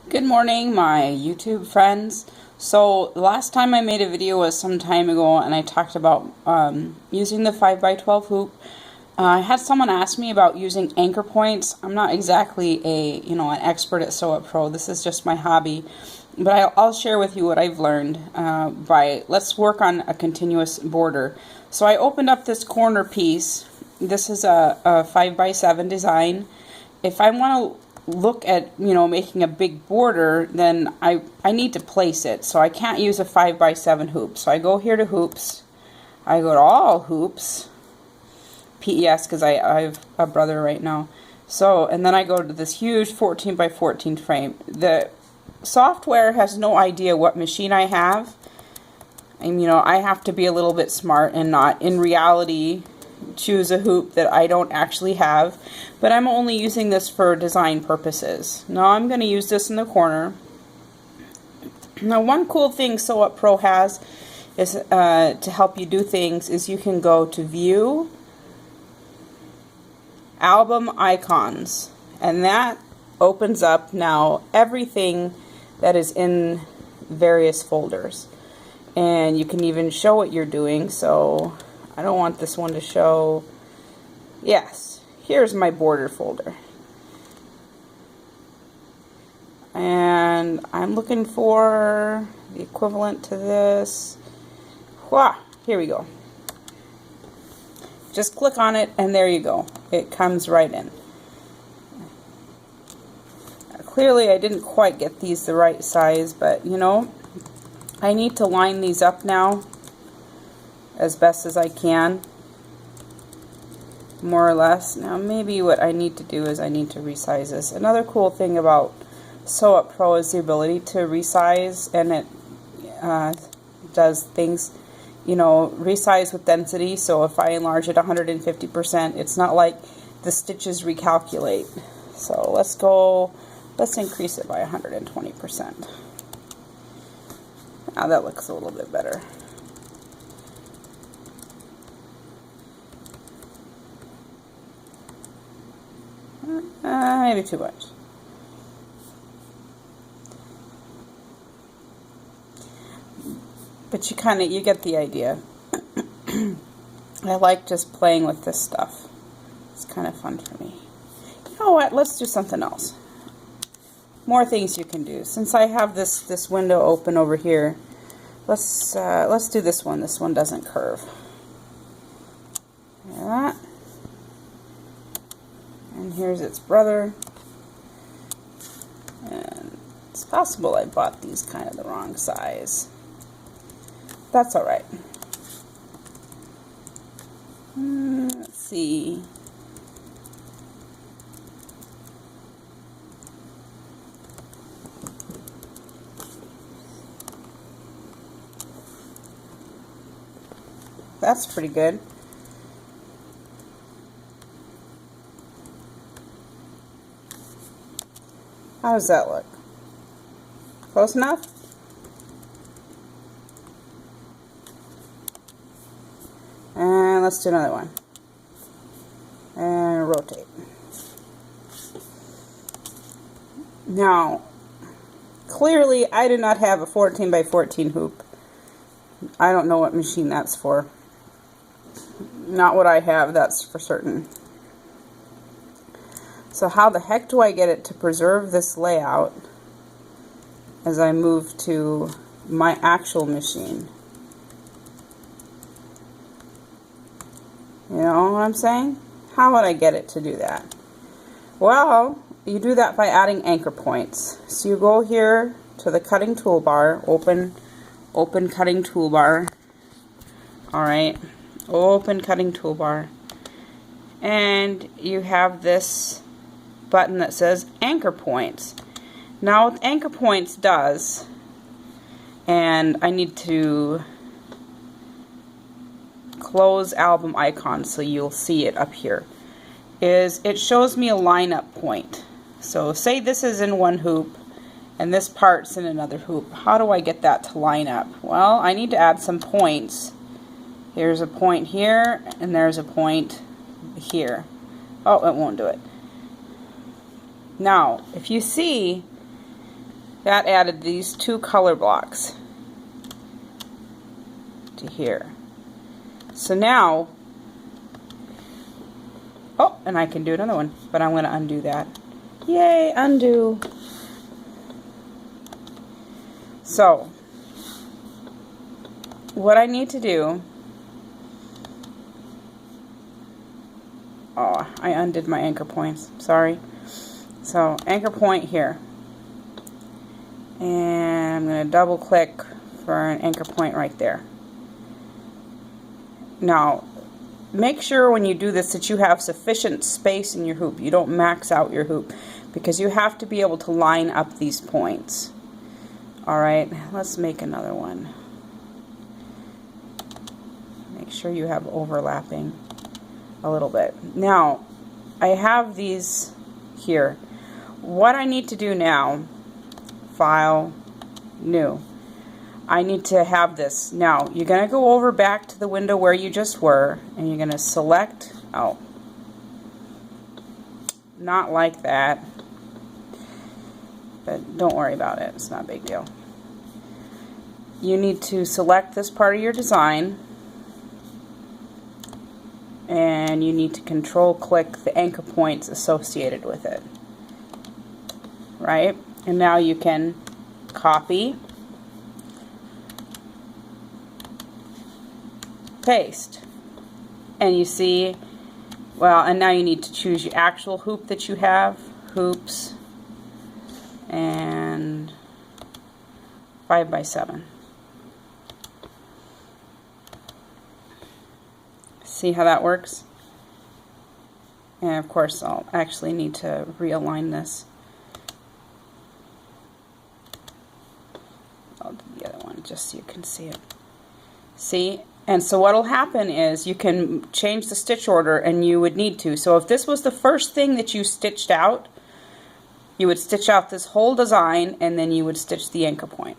Good morning, my YouTube friends. So the last time I made a video was some time ago, and I talked about using the 5x12 hoop. I had someone ask me about using anchor points. I'm not exactly an expert at SewWhat Pro. This is just my hobby, but I'll share with you what I've learned. Let's work on a continuous border. So I opened up this corner piece. This is a 5x7 design. If I want to look at making a big border, then I need to place it, so I can't use a 5x7 hoop. So I go here to hoops, I go to all hoops, PES, because I have a brother right now. So, and then I go to this huge 14x14 frame. The software has no idea what machine I have, and I have to be a little bit smart and not in reality choose a hoop that I don't actually have, but I'm only using this for design purposes. Now I'm going to use this in the corner. Now one cool thing SewWhat Pro has is to help you do things is you can go to View, Album Icons, and that opens up now everything that is in various folders, and you can even show what you're doing. So I don't want this one to show. Yes, here's my border folder. And I'm looking for the equivalent to this. Wah, here we go. Just click on it and there you go. It comes right in. Clearly I didn't quite get these the right size, but I need to line these up now as best as I can, more or less. Now maybe what I need to do is I need to resize this. Another cool thing about SewWhat Pro is the ability to resize, and it does things, resize with density. So if I enlarge it 150%, it's not like the stitches recalculate. So let's increase it by 120%. Now that looks a little bit better. Maybe too much. But you get the idea. I like just playing with this stuff. It's kind of fun for me. You know what? Let's do something else. More things you can do. Since I have this window open over here, let's do this one. This one doesn't curve. Like that. And here's its brother. And it's possible I bought these kind of the wrong size. That's alright. Let's see. That's pretty good. How does that look? Close enough? And let's do another one. And rotate. Now, clearly I do not have a 14x14 hoop. I don't know what machine that's for. Not what I have, that's for certain. So how the heck do I get it to preserve this layout as I move to my actual machine? You know what I'm saying? How would I get it to do that? Well, you do that by adding anchor points. So you go here to the cutting toolbar, open cutting toolbar. Alright, open cutting toolbar. And you have this button that says anchor points. Now what anchor points does, and I need to close album icon so you'll see it up here, is it shows me a lineup point. So say this is in one hoop and this part's in another hoop. How do I get that to line up? Well, I need to add some points. Here's a point here and there's a point here. Oh, it won't do it. Now, if you see, that added these 2 color blocks to here. So now, oh, and I can do another one, but I'm going to undo that. Yay, undo. So, what I need to do, oh, I undid my anchor points, sorry. So, anchor point here. And I'm going to double click for an anchor point right there. Now, make sure when you do this that you have sufficient space in your hoop. You don't max out your hoop, because you have to be able to line up these points. Alright, let's make another one. Make sure you have overlapping a little bit. Now, I have these here. What I need to do now, File, New. I need to have this. Now, you're going to go over back to the window where you just were, and you're going to select, oh, not like that, but don't worry about it. It's not a big deal. You need to select this part of your design, and you need to control click the anchor points associated with it. Right? And now you can copy, paste, and you see, well, and now you need to choose your actual hoop that you have, hoops, and 5x7. See how that works? And of course I'll actually need to realign this. I'll do the other one just so you can see it. See? And so what will happen is you can change the stitch order, and you would need to. So if this was the first thing that you stitched out, you would stitch out this whole design, and then you would stitch the anchor point.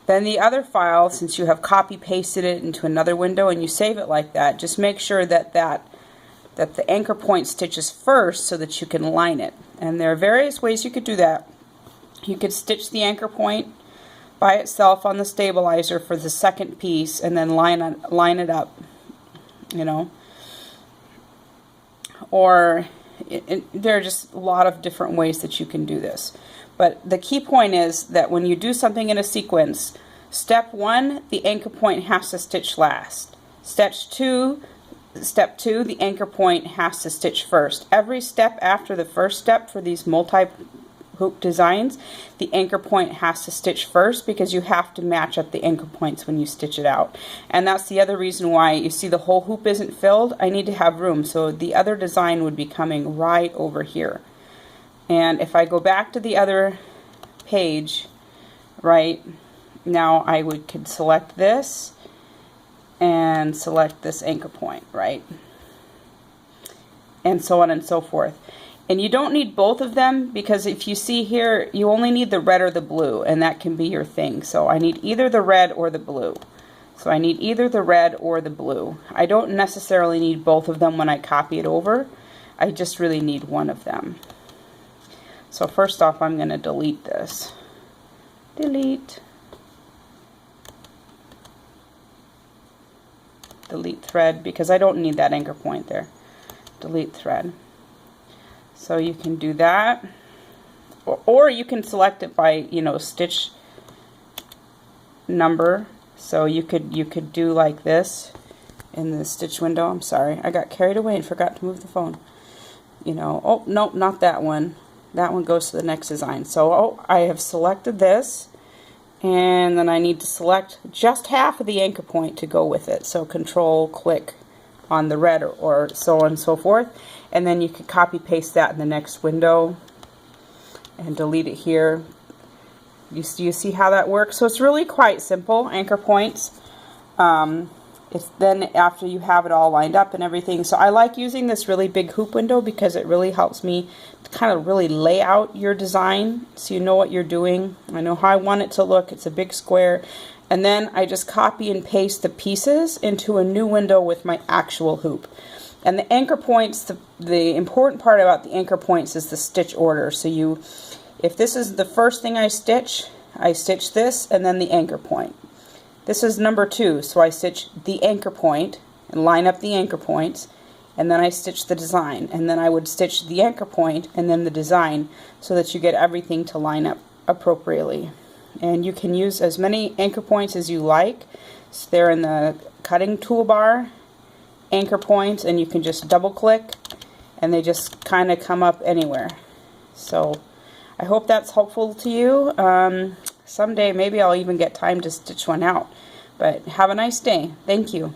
Then the other file, since you have copy pasted it into another window and you save it like that, just make sure that the anchor point stitches first so that you can line it. And there are various ways you could do that. You could stitch the anchor point by itself on the stabilizer for the second piece, and then line it up, you know. Or there are just a lot of different ways that you can do this. But the key point is that when you do something in a sequence, step 1, the anchor point has to stitch last. Step 2, the anchor point has to stitch first. Every step after the first step for these multi-hoop designs, the anchor point has to stitch first, because you have to match up the anchor points when you stitch it out. And that's the other reason why you see the whole hoop isn't filled. I need to have room, so the other design would be coming right over here. And if I go back to the other page, right, now I could select this and select this anchor point, right, and so on and so forth. And you don't need both of them, because if you see here, you only need the red or the blue, and that can be your thing. So I need either the red or the blue. So I need either the red or the blue. I don't necessarily need both of them when I copy it over. I just really need one of them. So first off, I'm going to delete this. Delete. Delete thread, because I don't need that anchor point there. Delete thread. So you can do that. Or you can select it by, you know, stitch number. So you could do like this in the stitch window. I'm sorry, I got carried away and forgot to move the phone. You know, oh, no, not that one. That one goes to the next design. So, oh, I have selected this, and then I need to select just half of the anchor point to go with it. So control click on the red, or so on and so forth. And then you can copy paste that in the next window and delete it here. You see how that works? So it's really quite simple, anchor points. It's then after you have it all lined up and everything. So I like using this really big hoop window, because it really helps me to kind of really lay out your design so you know what you're doing. I know how I want it to look. It's a big square. And then I just copy and paste the pieces into a new window with my actual hoop. And the anchor points, the important part about the anchor points is the stitch order. So If this is the first thing I stitch this and then the anchor point. This is number 2, so I stitch the anchor point and line up the anchor points, and then I stitch the design, and then I would stitch the anchor point and then the design so that you get everything to line up appropriately. And you can use as many anchor points as you like. So they're in the cutting toolbar, anchor points, and you can just double click and they just kind of come up anywhere. So I hope that's helpful to you. Someday maybe I'll even get time to stitch one out. But have a nice day. Thank you.